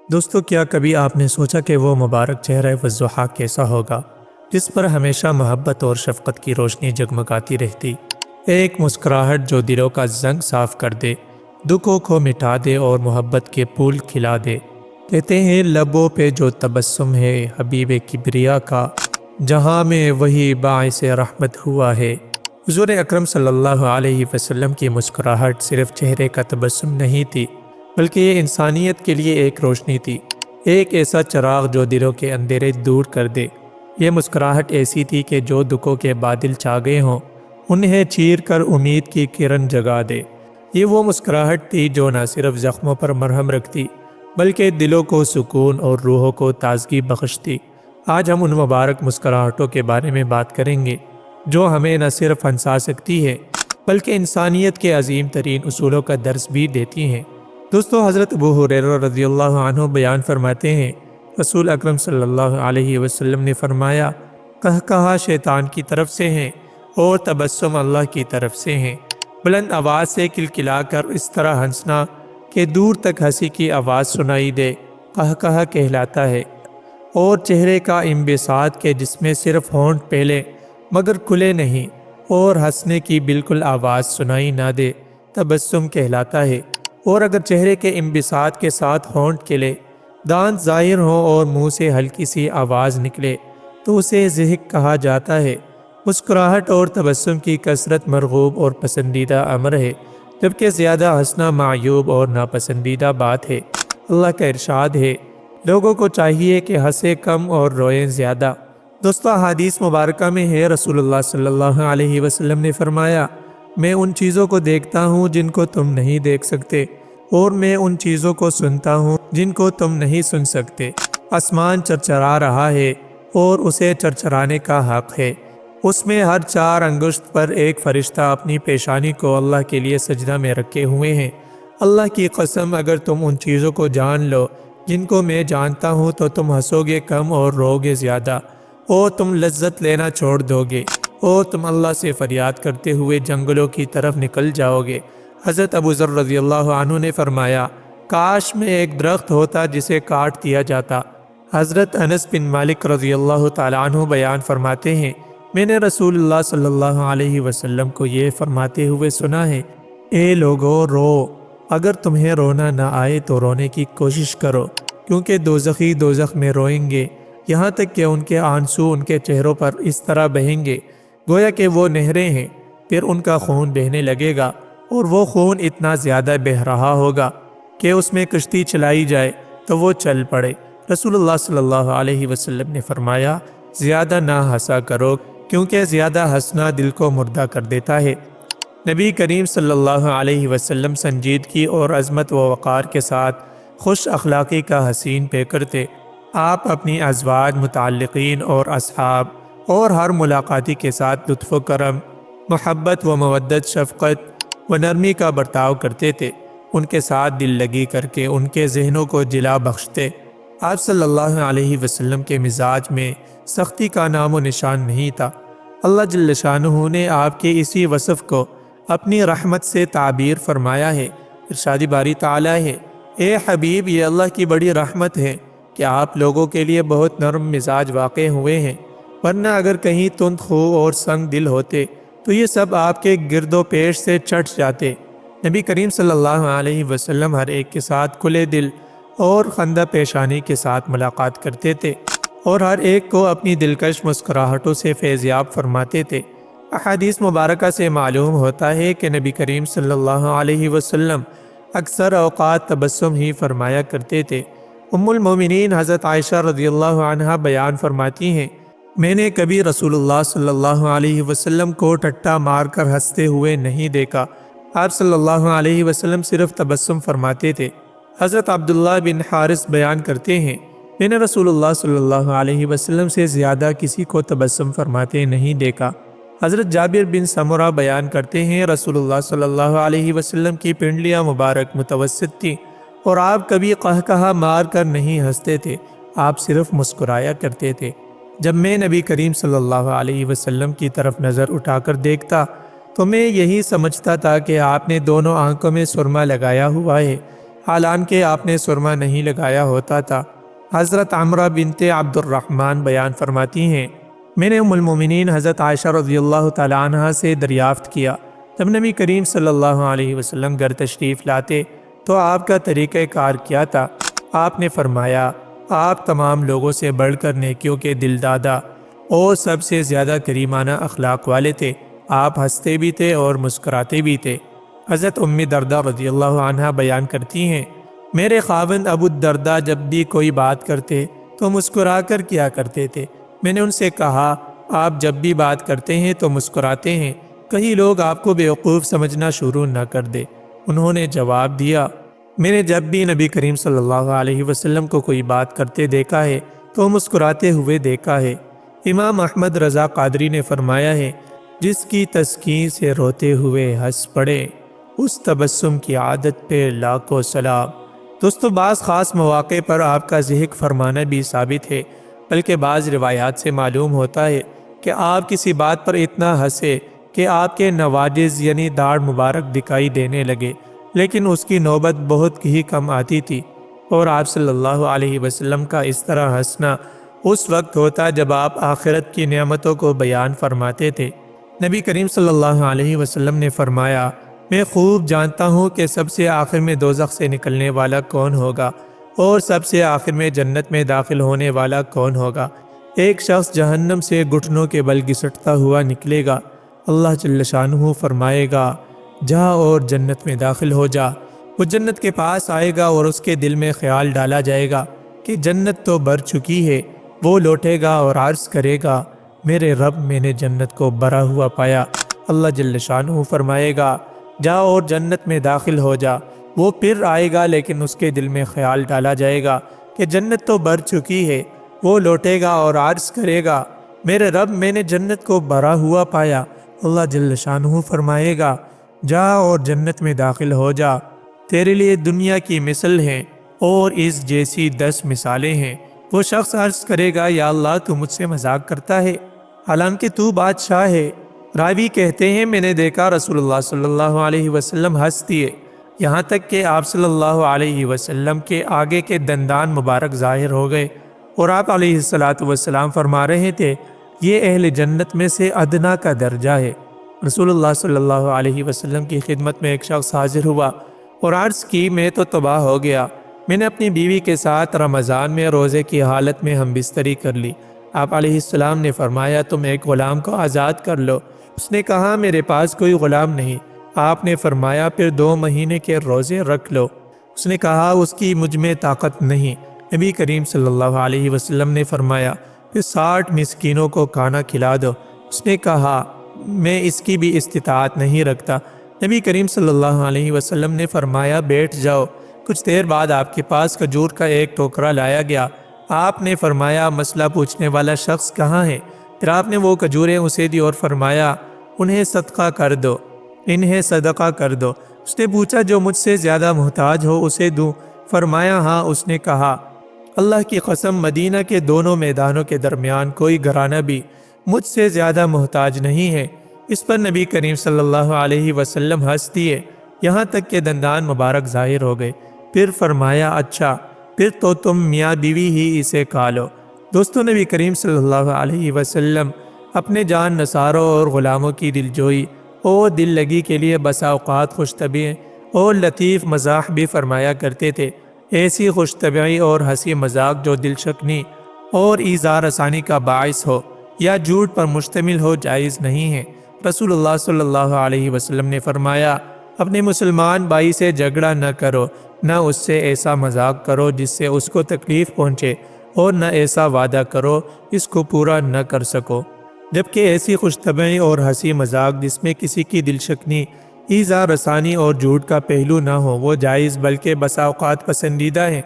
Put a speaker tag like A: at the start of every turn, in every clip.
A: دوستو، کیا کبھی آپ نے سوچا کہ وہ مبارک چہرہ والضحیٰ کیسا ہوگا جس پر ہمیشہ محبت اور شفقت کی روشنی جگمگاتی رہتی؟ ایک مسکراہٹ جو دلوں کا زنگ صاف کر دے، دکھوں کو مٹا دے اور محبت کے پھول کھلا دے۔ کہتے ہیں لبوں پہ جو تبسم ہے حبیب کبریا کا، جہاں میں وہی باعث رحمت ہوا ہے۔ حضور اکرم صلی اللہ علیہ وسلم کی مسکراہٹ صرف چہرے کا تبسم نہیں تھی، بلکہ یہ انسانیت کے لیے ایک روشنی تھی، ایک ایسا چراغ جو دلوں کے اندھیرے دور کر دے۔ یہ مسکراہٹ ایسی تھی کہ جو دکھوں کے بادل چھا گئے ہوں انہیں چیر کر امید کی کرن جگا دے۔ یہ وہ مسکراہٹ تھی جو نہ صرف زخموں پر مرہم رکھتی بلکہ دلوں کو سکون اور روحوں کو تازگی بخشتی۔ آج ہم ان مبارک مسکراہٹوں کے بارے میں بات کریں گے جو ہمیں نہ صرف ہنسا سکتی ہے بلکہ انسانیت کے عظیم ترین اصولوں کا درس بھی دیتی ہیں۔ دوستو، حضرت ابو ہریرہ رضی اللہ عنہ بیان فرماتے ہیں، رسول اکرم صلی اللہ علیہ وسلم نے فرمایا، قہقہہ شیطان کی طرف سے ہیں اور تبسم اللہ کی طرف سے ہیں۔ بلند آواز سے کلکلا کر اس طرح ہنسنا کہ دور تک ہنسی کی آواز سنائی دے قہقہہ کہلاتا ہے، اور چہرے کا انبساط کہ جس میں صرف ہونٹ پھیلے مگر کھلے نہیں اور ہنسنے کی بالکل آواز سنائی نہ دے تبسم کہلاتا ہے۔ اور اگر چہرے کے انبساط کے ساتھ ہونٹ کھلے، دانت ظاہر ہوں اور منہ سے ہلکی سی آواز نکلے تو اسے ضحک کہا جاتا ہے۔ مسکراہٹ اور تبسم کی کثرت مرغوب اور پسندیدہ امر ہے، جبکہ زیادہ ہنسنا معیوب اور ناپسندیدہ بات ہے۔ اللہ کا ارشاد ہے، لوگوں کو چاہیے کہ ہنسے کم اور روئیں زیادہ۔ دوستو، حدیث مبارکہ میں ہے، رسول اللہ صلی اللہ علیہ وسلم نے فرمایا، میں ان چیزوں کو دیکھتا ہوں جن کو تم نہیں دیکھ سکتے، اور میں ان چیزوں کو سنتا ہوں جن کو تم نہیں سن سکتے۔ آسمان چرچرا رہا ہے اور اسے چرچرانے کا حق ہے۔ اس میں ہر 4 انگشت پر ایک فرشتہ اپنی پیشانی کو اللہ کے لیے سجدہ میں رکھے ہوئے ہیں۔ اللہ کی قسم، اگر تم ان چیزوں کو جان لو جن کو میں جانتا ہوں تو تم ہنسو گے کم اور رو گے زیادہ، اور تم لذت لینا چھوڑ دو گے، اور تم اللہ سے فریاد کرتے ہوئے جنگلوں کی طرف نکل جاؤ گے۔ حضرت ابو ذر رضی اللہ عنہ نے فرمایا، کاش میں ایک درخت ہوتا جسے کاٹ دیا جاتا۔ حضرت انس بن مالک رضی اللہ تعالیٰ عنہ بیان فرماتے ہیں، میں نے رسول اللہ صلی اللہ علیہ وسلم کو یہ فرماتے ہوئے سنا ہے، اے لوگو رو، اگر تمہیں رونا نہ آئے تو رونے کی کوشش کرو، کیونکہ دوزخی دوزخ میں روئیں گے، یہاں تک کہ ان کے آنسو ان کے چہروں پر اس طرح بہیں گے گویا کہ وہ نہریں ہیں، پھر ان کا خون بہنے لگے گا، اور وہ خون اتنا زیادہ بہہ رہا ہوگا کہ اس میں کشتی چلائی جائے تو وہ چل پڑے۔ رسول اللہ صلی اللہ علیہ وسلم نے فرمایا، زیادہ نہ ہنسا کرو، کیونکہ زیادہ ہنسنا دل کو مردہ کر دیتا ہے۔ نبی کریم صلی اللہ علیہ وسلم سنجیدگی اور عظمت و وقار کے ساتھ خوش اخلاقی کا حسین پیکر تھے۔ آپ اپنی ازواج، متعلقین اور اصحاب اور ہر ملاقاتی کے ساتھ لطف و کرم، محبت و مودت، شفقت و نرمی کا برتاؤ کرتے تھے، ان کے ساتھ دل لگی کر کے ان کے ذہنوں کو جلا بخشتے۔ آپ صلی اللہ علیہ وسلم کے مزاج میں سختی کا نام و نشان نہیں تھا۔ اللہ جل شانہ نے آپ کے اسی وصف کو اپنی رحمت سے تعبیر فرمایا ہے۔ ارشاد باری تعالیٰ ہے، اے حبیب، یہ اللہ کی بڑی رحمت ہے کہ آپ لوگوں کے لیے بہت نرم مزاج واقع ہوئے ہیں، ورنہ اگر کہیں تند خو اور سنگ دل ہوتے تو یہ سب آپ کے گرد و پیش سے چٹ جاتے۔ نبی کریم صلی اللہ علیہ وسلم ہر ایک کے ساتھ کھلے دل اور خندہ پیشانی کے ساتھ ملاقات کرتے تھے، اور ہر ایک کو اپنی دلکش مسکراہٹوں سے فیضیاب فرماتے تھے۔ احادیث مبارکہ سے معلوم ہوتا ہے کہ نبی کریم صلی اللہ علیہ وسلم اکثر اوقات تبسم ہی فرمایا کرتے تھے۔ ام المومنین حضرت عائشہ رضی اللہ عنہا بیان فرماتی ہیں، میں نے کبھی رسول اللہ صلی اللہ علیہ وسلم کو ٹٹا مار کر ہنستے ہوئے نہیں دیکھا۔ آپ صلی اللہ علیہ وسلم صرف تبسم فرماتے تھے۔ حضرت عبداللہ بن حارث بیان کرتے ہیں، میں نے رسول اللہ صلی اللہ علیہ وسلم سے زیادہ کسی کو تبسم فرماتے نہیں دیکھا۔ حضرت جابر بن سمرہ بیان کرتے ہیں، رسول اللہ صلی اللہ علیہ وسلم کی پنڈلیاں مبارک متوسط تھیں، اور آپ کبھی قہقہہ مار کر نہیں ہنستے تھے، آپ صرف مسکرایا کرتے تھے۔ جب میں نبی کریم صلی اللہ علیہ وسلم کی طرف نظر اٹھا کر دیکھتا تو میں یہی سمجھتا تھا کہ آپ نے دونوں آنکھوں میں سرما لگایا ہوا ہے۔ حالانکہ آپ نے سرما نہیں لگایا ہوتا تھا۔ حضرت عمرہ بنت عبد الرحمن بیان فرماتی ہیں، میں نے ام المومنین حضرت عائشہ رضی اللہ تعالیٰ عنہ سے دریافت کیا، جب نبی کریم صلی اللہ علیہ وسلم گھر تشریف لاتے تو آپ کا طریقہ کار کیا تھا؟ آپ نے فرمایا، آپ تمام لوگوں سے بڑھ کر نیکیوں کے دل دادا اور سب سے زیادہ کریمانہ اخلاق والے تھے۔ آپ ہنستے بھی تھے اور مسکراتے بھی تھے۔ حضرت ام دردہ رضی اللہ عنہ بیان کرتی ہیں، میرے خاوند ابو الدرداء جب بھی کوئی بات کرتے تو مسکرا کر کیا کرتے تھے۔ میں نے ان سے کہا، آپ جب بھی بات کرتے ہیں تو مسکراتے ہیں، کہیں لوگ آپ کو بیوقوف سمجھنا شروع نہ کر دے۔ انہوں نے جواب دیا، میں نے جب بھی نبی کریم صلی اللہ علیہ وسلم کو کوئی بات کرتے دیکھا ہے تو مسکراتے ہوئے دیکھا ہے۔ امام احمد رضا قادری نے فرمایا ہے، جس کی تسکین سے روتے ہوئے ہنس پڑے اس تبسم کی عادت پہ لاکھوں سلام۔ دوستو، بعض خاص مواقع پر آپ کا ضحک فرمانا بھی ثابت ہے، بلکہ بعض روایات سے معلوم ہوتا ہے کہ آپ کسی بات پر اتنا ہنسے کہ آپ کے نواجذ یعنی داڑھ مبارک دکھائی دینے لگے، لیکن اس کی نوبت بہت ہی کم آتی تھی، اور آپ صلی اللہ علیہ وسلم کا اس طرح ہنسنا اس وقت ہوتا جب آپ آخرت کی نعمتوں کو بیان فرماتے تھے۔ نبی کریم صلی اللہ علیہ وسلم نے فرمایا، میں خوب جانتا ہوں کہ سب سے آخر میں دوزخ سے نکلنے والا کون ہوگا اور سب سے آخر میں جنت میں داخل ہونے والا کون ہوگا۔ ایک شخص جہنم سے گھٹنوں کے بل گھسٹتا ہوا نکلے گا، اللہ جل شانہ فرمائے گا، جا اور جنت میں داخل ہو جا۔ وہ جنت کے پاس آئے گا اور اس کے دل میں خیال ڈالا جائے گا کہ جنت تو بھر چکی ہے۔ وہ لوٹے گا اور عرض کرے گا، میرے رب، میں نے جنت کو بھرا ہوا پایا۔ اللہ جل شانہ فرمائے گا، جا اور جنت میں داخل ہو جا۔ وہ پھر آئے گا لیکن اس کے دل میں خیال ڈالا جائے گا کہ جنت تو بھر چکی ہے۔ وہ لوٹے گا اور عرض کرے گا، میرے رب، میں نے جنت کو بھرا ہوا پایا۔ اللہ جل شانہ فرمائے گا، جا اور جنت میں داخل ہو جا، تیرے لیے دنیا کی مثل ہیں اور اس جیسی 10 مثالیں ہیں۔ وہ شخص عرض کرے گا، یا اللہ، تو مجھ سے مذاق کرتا ہے حالانکہ تو بادشاہ ہے۔ راوی کہتے ہیں، میں نے دیکھا رسول اللہ صلی اللہ علیہ وسلم ہنس دیے، یہاں تک کہ آپ صلی اللہ علیہ وسلم کے آگے کے دندان مبارک ظاہر ہو گئے، اور آپ علیہ السلام فرما رہے تھے، یہ اہل جنت میں سے ادنا کا درجہ ہے۔ رسول اللہ صلی اللہ علیہ وسلم کی خدمت میں ایک شخص حاضر ہوا اور عرض کی، میں تو تباہ ہو گیا، میں نے اپنی بیوی کے ساتھ رمضان میں روزے کی حالت میں ہم بستری کر لی۔ آپ علیہ السلام نے فرمایا، تم ایک غلام کو آزاد کر لو۔ اس نے کہا، میرے پاس کوئی غلام نہیں۔ آپ نے فرمایا، پھر 2 مہینے کے روزے رکھ لو۔ اس نے کہا، اس کی مجھ میں طاقت نہیں۔ نبی کریم صلی اللہ علیہ وسلم نے فرمایا، پھر 60 مسکینوں کو کھانا کھلا دو۔ اس نے کہا، میں اس کی بھی استطاعت نہیں رکھتا۔ نبی کریم صلی اللہ علیہ وسلم نے فرمایا، بیٹھ جاؤ۔ کچھ دیر بعد آپ کے پاس کھجور کا ایک ٹوکرا لایا گیا۔ آپ نے فرمایا، مسئلہ پوچھنے والا شخص کہاں ہے؟ پھر آپ نے وہ کھجوریں اسے دی اور فرمایا، انہیں صدقہ کر دو، انہیں صدقہ کر دو۔ اس نے پوچھا، جو مجھ سے زیادہ محتاج ہو اسے دوں؟ فرمایا، ہاں۔ اس نے کہا، اللہ کی قسم، مدینہ کے دونوں میدانوں کے درمیان کوئی گھرانہ بھی مجھ سے زیادہ محتاج نہیں ہے۔ اس پر نبی کریم صلی اللہ علیہ وسلم ہنس دیے، یہاں تک کہ دندان مبارک ظاہر ہو گئے۔ پھر فرمایا، اچھا، پھر تو تم میاں بیوی ہی اسے کھا لو۔ دوستو، نبی کریم صلی اللہ علیہ وسلم اپنے جان نثاروں اور غلاموں کی دلجوئی اور دل لگی کے لیے بسا اوقات خوش طبعی اور لطیف مزاح بھی فرمایا کرتے تھے۔ ایسی خوش طبعی اور ہنسی مذاق جو دل شکنی اور ایذا رسانی کا باعث ہو یا جھوٹ پر مشتمل ہو جائز نہیں ہے۔ رسول اللہ صلی اللہ علیہ وسلم نے فرمایا، اپنے مسلمان بھائی سے جھگڑا نہ کرو، نہ اس سے ایسا مذاق کرو جس سے اس کو تکلیف پہنچے، اور نہ ایسا وعدہ کرو اس کو پورا نہ کر سکو۔ جبکہ ایسی خوش طبعی اور ہنسی مذاق جس میں کسی کی دل شکنی، ایذا رسانی اور جھوٹ کا پہلو نہ ہو، وہ جائز بلکہ بسا اوقات پسندیدہ ہے۔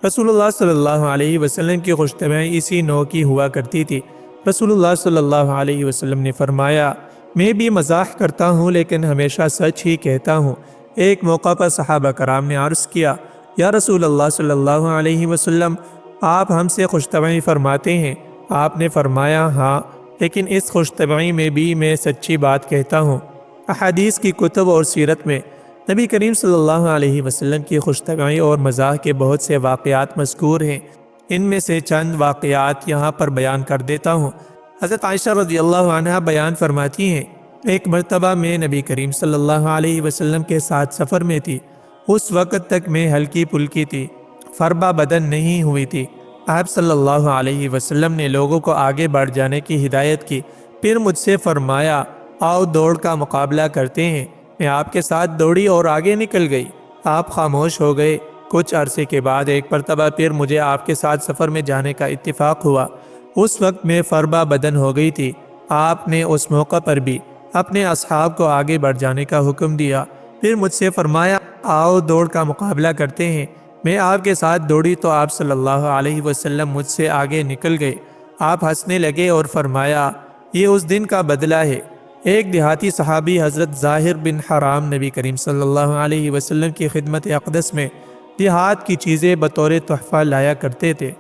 A: رسول اللہ صلی اللہ علیہ وسلم کی خوش طبعی اسی نوع کی ہوا کرتی تھی۔ رسول اللہ صلی اللہ علیہ وسلم نے فرمایا، میں بھی مزاح کرتا ہوں لیکن ہمیشہ سچ ہی کہتا ہوں۔ ایک موقع پر صحابہ کرام نے عرض کیا، یا رسول اللہ صلی اللہ علیہ وسلم، آپ ہم سے خوش طبعی فرماتے ہیں؟ آپ نے فرمایا، ہاں، لیکن اس خوش طبعی میں بھی میں سچی بات کہتا ہوں۔ احادیث کی کتب اور سیرت میں نبی کریم صلی اللہ علیہ وسلم کی خوش طبعی اور مزاح کے بہت سے واقعات مذکور ہیں، ان میں سے چند واقعات یہاں پر بیان کر دیتا ہوں۔ حضرت عائشہ رضی اللہ عنہا بیان فرماتی ہیں، ایک مرتبہ میں نبی کریم صلی اللہ علیہ وسلم کے ساتھ سفر میں تھی۔ اس وقت تک میں ہلکی پھلکی تھی، فربہ بدن نہیں ہوئی تھی۔ آپ صلی اللہ علیہ وسلم نے لوگوں کو آگے بڑھ جانے کی ہدایت کی، پھر مجھ سے فرمایا، آؤ دوڑ کا مقابلہ کرتے ہیں۔ میں آپ کے ساتھ دوڑی اور آگے نکل گئی۔ آپ خاموش ہو گئے۔ کچھ عرصے کے بعد ایک مرتبہ پھر مجھے آپ کے ساتھ سفر میں جانے کا اتفاق ہوا۔ اس وقت میں فربہ بدن ہو گئی تھی۔ آپ نے اس موقع پر بھی اپنے اصحاب کو آگے بڑھ جانے کا حکم دیا، پھر مجھ سے فرمایا، آؤ دوڑ کا مقابلہ کرتے ہیں۔ میں آپ کے ساتھ دوڑی تو آپ صلی اللہ علیہ وسلم مجھ سے آگے نکل گئے۔ آپ ہنسنے لگے اور فرمایا، یہ اس دن کا بدلہ ہے۔ ایک دیہاتی صحابی حضرت ظاہر بن حرام نبی کریم صلی اللہ علیہ وسلم کی خدمت اقدس میں دیہات کی چیزیں بطور تحفہ لایا کرتے تھے۔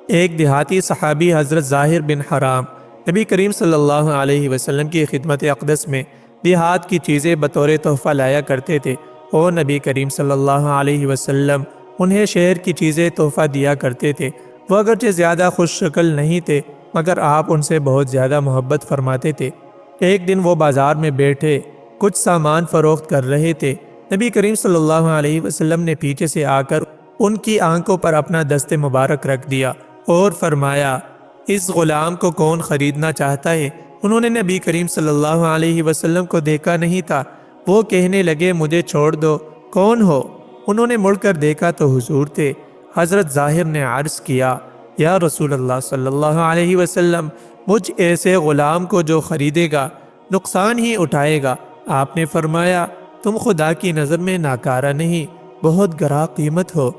A: ایک دیہاتی صحابی حضرت ظاہر بن حرام نبی کریم صلی اللہ علیہ وسلم کی خدمت اقدس میں دیہات کی چیزیں بطور تحفہ لایا کرتے تھے، اور نبی کریم صلی اللہ علیہ وسلم انہیں شہر کی چیزیں تحفہ دیا کرتے تھے۔ وہ اگرچہ زیادہ خوش شکل نہیں تھے، مگر آپ ان سے بہت زیادہ محبت فرماتے تھے۔ ایک دن وہ بازار میں بیٹھے کچھ سامان فروخت کر رہے تھے۔ نبی کریم صلی اللہ علیہ وسلم نے پیچھے سے آ کر ان کی آنکھوں پر اپنا دست مبارک رکھ دیا اور فرمایا، اس غلام کو کون خریدنا چاہتا ہے؟ انہوں نے نبی کریم صلی اللہ علیہ وسلم کو دیکھا نہیں تھا۔ وہ کہنے لگے، مجھے چھوڑ دو، کون ہو؟ انہوں نے مڑ کر دیکھا تو حضور تھے۔ حضرت ظاہر نے عرض کیا، یا رسول اللہ صلی اللہ علیہ وسلم، مجھ ایسے غلام کو جو خریدے گا نقصان ہی اٹھائے گا۔ آپ نے فرمایا، تم خدا کی نظر میں ناکارہ نہیں، بہت گراں قیمت ہو۔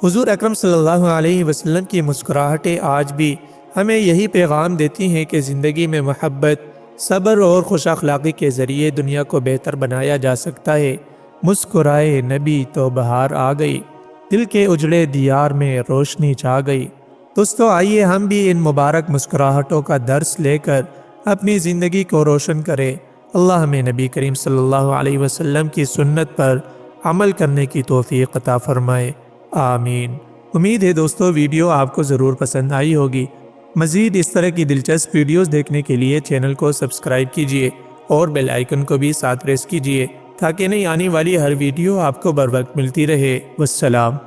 A: حضور اکرم صلی اللہ علیہ وسلم کی مسکراہٹیں آج بھی ہمیں یہی پیغام دیتی ہیں کہ زندگی میں محبت، صبر اور خوش اخلاقی کے ذریعے دنیا کو بہتر بنایا جا سکتا ہے۔ مسکرائے نبی تو بہار آ گئی، دل کے اجڑے دیار میں روشنی چھا گئی۔ دوستو، آئیے ہم بھی ان مبارک مسکراہٹوں کا درس لے کر اپنی زندگی کو روشن کریں۔ اللہ ہمیں نبی کریم صلی اللہ علیہ وسلم کی سنت پر عمل کرنے کی توفیق عطا فرمائے، آمین۔ امید ہے دوستو ویڈیو آپ کو ضرور پسند آئی ہوگی۔ مزید اس طرح کی دلچسپ ویڈیوز دیکھنے کے لیے چینل کو سبسکرائب کیجیے اور بیل آئیکن کو بھی ساتھ پریس کیجیے تاکہ نئی آنے والی ہر ویڈیو آپ کو بر وقت ملتی رہے۔ والسلام۔